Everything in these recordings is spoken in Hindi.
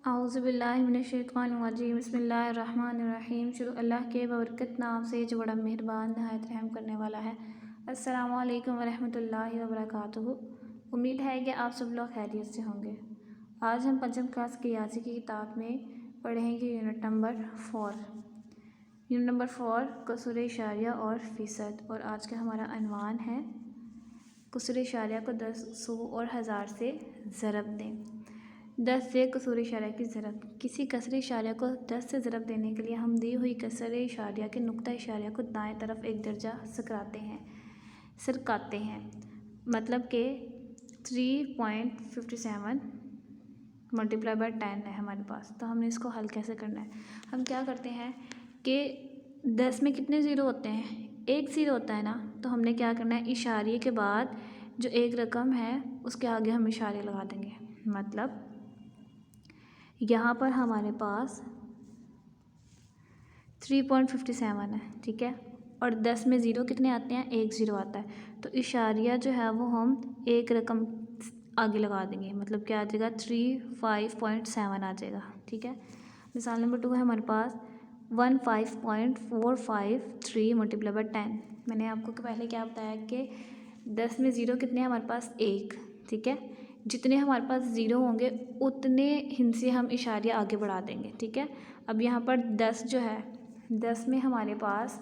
औज़ुबिल्लाहिमिनश्शैतानिर्रजीम बिस्मिल्लाहिर्रहमानिर्रहीम। शुरू अल्लाह के बबरकत नाम से जो बड़ा मेहरबान नहायत रहम करने वाला है। अस्सलामु अलैकुम वरहमतुल्लाहि वबरकातुहू। उम्मीद है कि आप सब लोग खैरियत से होंगे। आज हम पंचम क्लास की रियाज़ी की किताब में पढ़ेंगे यूनिट नंबर 4 कसूर इशारिया और फ़ीसद। और आज का हमारा अनवान है कसूर इशारिया को 10, 100 और 1000 से ज़रब दें। 10 से कसूर इशारिया की ज़रब। किसी कसर इशारिया को 10 से ज़रब देने के लिए हम दी हुई कसर इशारिया के नुक्ता इशारिया को दाएं तरफ एक दर्जा सरकाते हैं। मतलब कि 3.57 मल्टीप्लाई बाय 10 है हमारे पास। तो हमने इसको हल कैसे करना है? हम क्या करते हैं कि 10 में कितने ज़ीरो होते हैं? एक ज़ीरो होता है ना। तो हमने क्या करना है, इशारे के बाद जो एक रकम है उसके आगे हम इशारे लगा देंगे। मतलब यहाँ पर हमारे पास 3.57 है, ठीक है। और 10 में ज़ीरो कितने आते हैं? एक ज़ीरो आता है। तो इशारिया जो है वो हम एक रकम आगे लगा देंगे। मतलब क्या आ जाएगा? 35.7 आ जाएगा, ठीक है। मिसाल नंबर 2 है हमारे पास 15.453 मल्टीप्लाई बाय 10। मैंने आपको पहले क्या बताया कि 10 में ज़ीरो कितने हैं हमारे पास? एक, ठीक है। जितने हमारे पास ज़ीरो होंगे उतने हिंसे हम इशारिया आगे बढ़ा देंगे, ठीक है। अब यहाँ पर 10 जो है, 10 में हमारे पास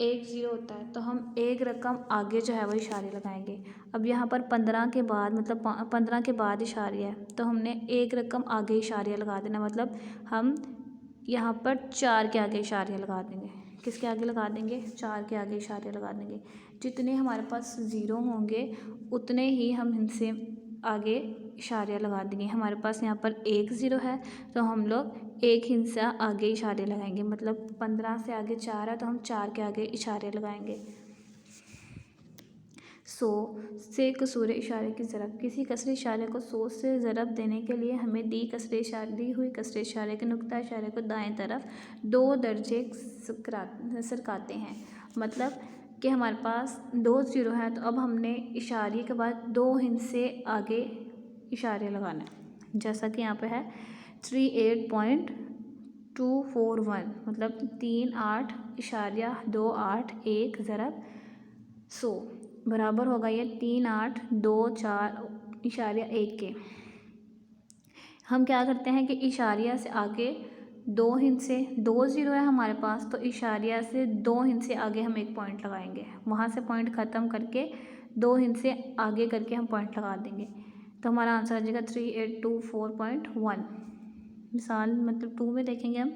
एक ज़ीरो होता है तो हम एक रकम आगे जो है वो इशारे लगाएंगे। अब यहाँ पर 15 के बाद, मतलब 15 के बाद इशारिया है तो हमने एक रकम आगे इशारिया लगा देना। मतलब हम यहाँ पर 4 के आगे इशारिया लगा देंगे। किसके आगे लगा देंगे? 4 के आगे इशारे लगा देंगे। जितने हमारे पास ज़ीरो होंगे उतने ही हम इनसे आगे इशारे लगा देंगे। हमारे पास यहाँ पर एक ज़ीरो है तो हम लोग एक हिस्सा आगे इशारे लगाएंगे। मतलब 15 से आगे 4 है तो हम 4 के आगे इशारे लगाएंगे। 100 से कसूर इशारे की ज़रब। किसी कसर इशारे को 100 से ज़रब देने के लिए हमें दी हुई कसर इशारे के नुक्ता इशारे को दाएं तरफ 2 दर्जे सरकाते हैं। मतलब कि हमारे पास 2 ज़ीरो है तो अब हमने इशारे के बाद 2 हिस्से आगे इशारे लगाना है। जैसा कि यहाँ पे है 38.241 मतलब 38.28 ज़रब 100 बराबर होगा ये 3824.1 के। हम क्या करते हैं कि इशारिया से आगे 2 हिस्से, 2 ज़ीरो है हमारे पास तो इशारिया से 2 हिस्से आगे हम एक पॉइंट लगाएंगे। वहाँ से पॉइंट ख़त्म करके 2 हिस्से आगे करके हम पॉइंट लगा देंगे। तो हमारा आंसर आ जाएगा 3824.1। मिसाल मतलब 2 में देखेंगे हम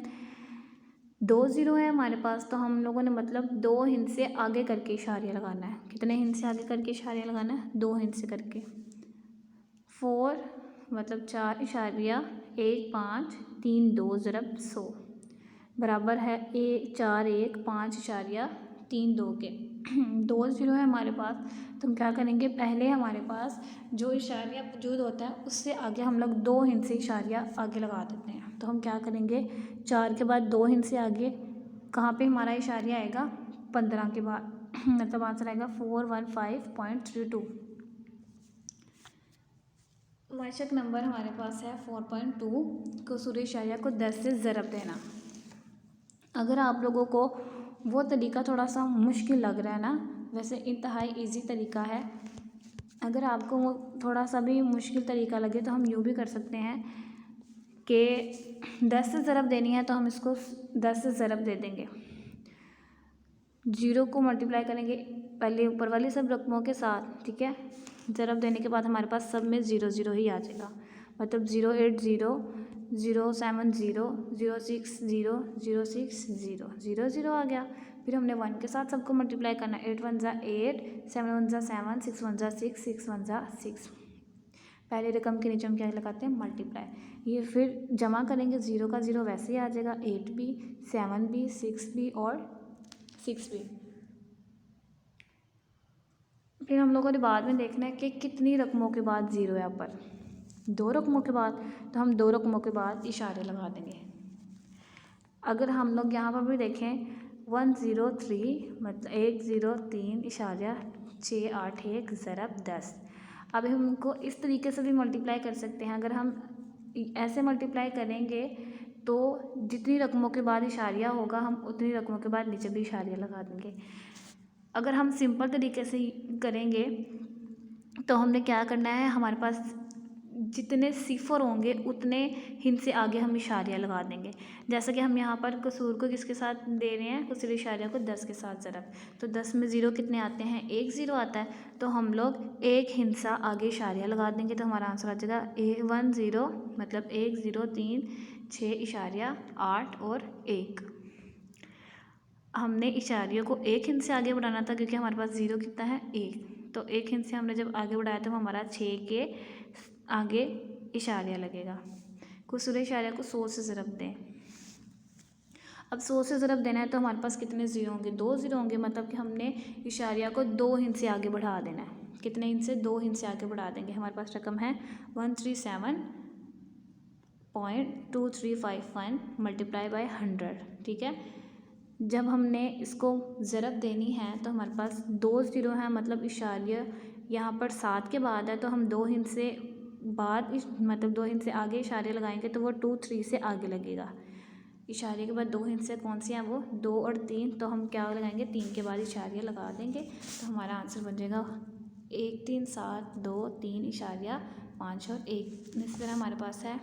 2 ज़ीरो है हमारे पास तो हम लोगों ने मतलब 2 हिस्से आगे करके इशारिया लगाना है। कितने हिस्से आगे करके इशारिया लगाना है? 2 हिस्से करके। 4 मतलब 4.1532 ज़रब 100 बराबर है 4152 के। 2 ज़ीरो है हमारे पास तो हम क्या करेंगे, पहले हमारे पास जो इशारिया मौजूद होता है उससे आगे हम लोग 2 हिस्से इशारिया आगे लगा देते हैं। तो हम क्या करेंगे, 4 के बाद 2 हिस्से आगे कहाँ पे हमारा इशारिया आएगा? 15 के बाद। मतलब आंसर आएगा 415.32। वाचक नंबर हमारे पास है 4.2 कसूर इशारिया को 10 से ज़रब देना। अगर आप लोगों को वो तरीका थोड़ा सा मुश्किल लग रहा है ना, वैसे इंतहाई इजी तरीका है। अगर आपको वो थोड़ा सा भी मुश्किल तरीका लगे तो हम यूँ भी कर सकते हैं कि 10 से ज़रब देनी है तो हम इसको 10 से ज़रब दे देंगे। 0 को मल्टीप्लाई करेंगे पहले ऊपर वाली सब रकमों के साथ, ठीक है। ज़रब देने के बाद हमारे पास सब में 0 0 ही आ जाएगा। मतलब 080 070 060 060 0 0 आ गया। फिर हमने 1 के साथ सबको मल्टीप्लाई करना। 8 1 ज़ा 8, 7 1 ज़ा 7, 6 1 ज़ा 6, 6 1 ज़ा 6। पहले रकम के नीचे हम क्या लगाते हैं? मल्टीप्लाई। ये फिर जमा करेंगे, 0 का 0 वैसे ही आ जाएगा। 8 भी, 7 भी, 6 भी और 6 भी। फिर हम लोगों ने बाद में देखना है कि कितनी रकमों के बाद 0 है। यहाँ पर 2 रकमों के बाद तो हम 2 रकमों के बाद इशारे लगा देंगे। अगर हम लोग यहाँ पर भी देखें 103 मतलब 103 इशारिया 681 ज़रब 10। अब हम इनको इस तरीके से भी मल्टीप्लाई कर सकते हैं। अगर हम ऐसे मल्टीप्लाई करेंगे तो जितनी रकमों के बाद इशारिया होगा हम उतनी रकमों के बाद नीचे भी इशारिया लगा देंगे। अगर हम सिंपल तरीके से करेंगे तो हमने क्या करना है, हमारे पास जितने सिफर होंगे उतने हिंद से आगे हम इशारिया लगा देंगे। जैसा कि हम यहाँ पर कसूर को किसके साथ दे रहे हैं, कसूर इशारिया को 10 के साथ ज़रब। तो 10 में ज़ीरो कितने आते हैं, 1 ज़ीरो आता है, तो हम लोग एक हिंसा आगे इशारिया लगा देंगे। तो हमारा आंसर आ जाएगा 1 0, मतलब 1 0 3 6 इशारिया 8 और 1। हमने इशारियों को एक हिंद से आगे बढ़ाना था क्योंकि हमारे पास ज़ीरो कितना है, 1। तो एक हिंद से हमने जब आगे बढ़ाया तो हमारा 6 के आगे इशारिया लगेगा। कसूर इशारिया को 100 से ज़रब दें। अब 100 से ज़रब देना है तो हमारे पास कितने ज़ीरो होंगे, 2 ज़ीरो होंगे, मतलब कि हमने इशारिया को 2 हिंद से आगे बढ़ा देना है। कितने हिंद से, 2 हिंद से आगे बढ़ा देंगे। हमारे पास रकम है 137.2351 मल्टीप्लाई बाय 100, ठीक है। जब हमने इसको ज़रब देनी है तो हमारे पास 2 ज़ीरो हैं, मतलब इशारिया यहाँ पर 7 के बाद है, तो हम 2 हिंद से बाद मतलब 2 हिंद से आगे इशारे लगाएंगे तो वो 2 3 से आगे लगेगा। इशारे के बाद 2 हिंद से कौन सी हैं, वो 2 और 3, तो हम क्या लगाएंगे, 3 के बाद इशारिया लगा देंगे। तो हमारा आंसर बन जाएगा 1 3 7 2 3 इशारिया 5 और 1। इस तरह हमारे पास है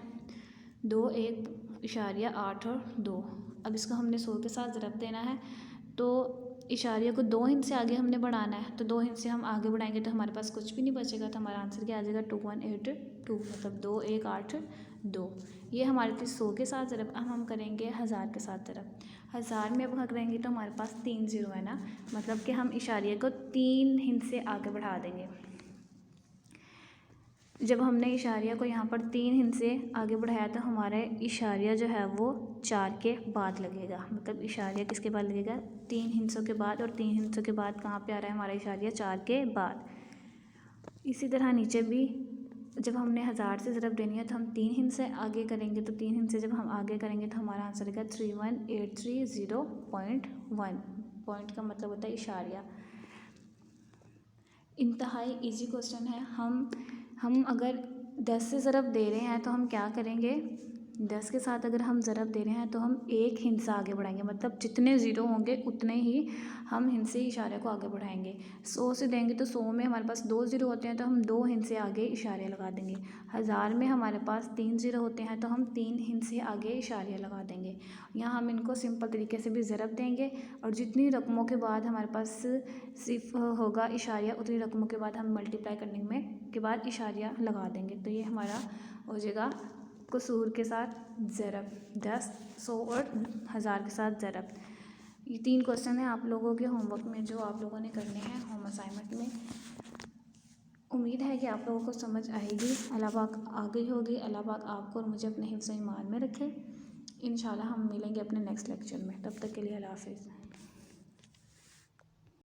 2 1 इशारिया 8 और 2। अब इसको हमने 100 के साथ ज़रब देना है, तो इशारिया को 2 हिंद से आगे हमने बढ़ाना है, तो 2 हिंद से हम आगे बढ़ाएंगे तो हमारे पास कुछ भी नहीं बचेगा। तो हमारा आंसर क्या आ जाएगा, 2182, मतलब 2 1 8 2। ये हमारे थी 100 के साथ ज़रब। अब हम करेंगे 1000 के साथ ज़रब। 1000 में अब करेंगे तो हमारे पास 3 ज़ीरो है ना, मतलब कि हम इशारिया को 3 हिंद से आगे बढ़ा देंगे। जब हमने इशारिया को यहाँ पर 3 हिंद से आगे बढ़ाया तो हमारा इशारिया जो है वो 4 के बाद लगेगा। मतलब इशारिया किसके बाद लगेगा, 3 हिंसों के बाद, और 3 हिंसों के बाद कहाँ पे आ रहा है हमारा इशारिया, 4 के बाद। इसी तरह नीचे भी जब हमने 1000 से ज़रब देनी है तो हम 3 हिंद से आगे करेंगे, तो 3 हिंद से जब हम आगे करेंगे तो हमारा आंसर आएगा 31830.1। पॉइंट का मतलब होता है इशारिया। इंतहाई इजी क्वेश्चन है। हम अगर 10 से ज़रब दे रहे हैं तो हम क्या करेंगे, 10 के साथ अगर हम ज़रब दे रहे हैं तो हम एक हिंद से आगे बढ़ाएंगे, मतलब जितने ज़ीरो होंगे उतने ही हम हिंद से इशारे को आगे बढ़ाएंगे। 100 से देंगे तो 100 में हमारे पास 2 ज़ीरो होते हैं तो हम 2 हिंद से आगे इशारे लगा देंगे। 1000 में हमारे पास 3 ज़ीरो होते हैं तो हम 3 हिंद से आगे इशारे लगा देंगे। यहाँ हम इनको सिंपल तरीके से भी ज़रब देंगे, और जितनी रकमों के बाद हमारे पास सिर्फ होगा इशारिया उतनी रकमों के बाद हम मल्टीप्लाई करने में के बाद इशारिया लगा देंगे। तो ये हमारा हो जाएगा कसूर के साथ ज़रब, 10 100 और 1000 के साथ ज़रब। ये 3 क्वेश्चन हैं आप लोगों के होमवर्क में जो आप लोगों ने करने हैं होम असाइनमेंट में। उम्मीद है कि आप लोगों को समझ आएगी। अल्लाह पाक आ गई होगी। अल्लाह पाक आपको और मुझे अपने हिफ्ज़ ईमान में रखे। इंशाल्लाह हम मिलेंगे अपने नेक्स्ट लेक्चर में। तब तक के लिए अल्लाह हाफ़िज़।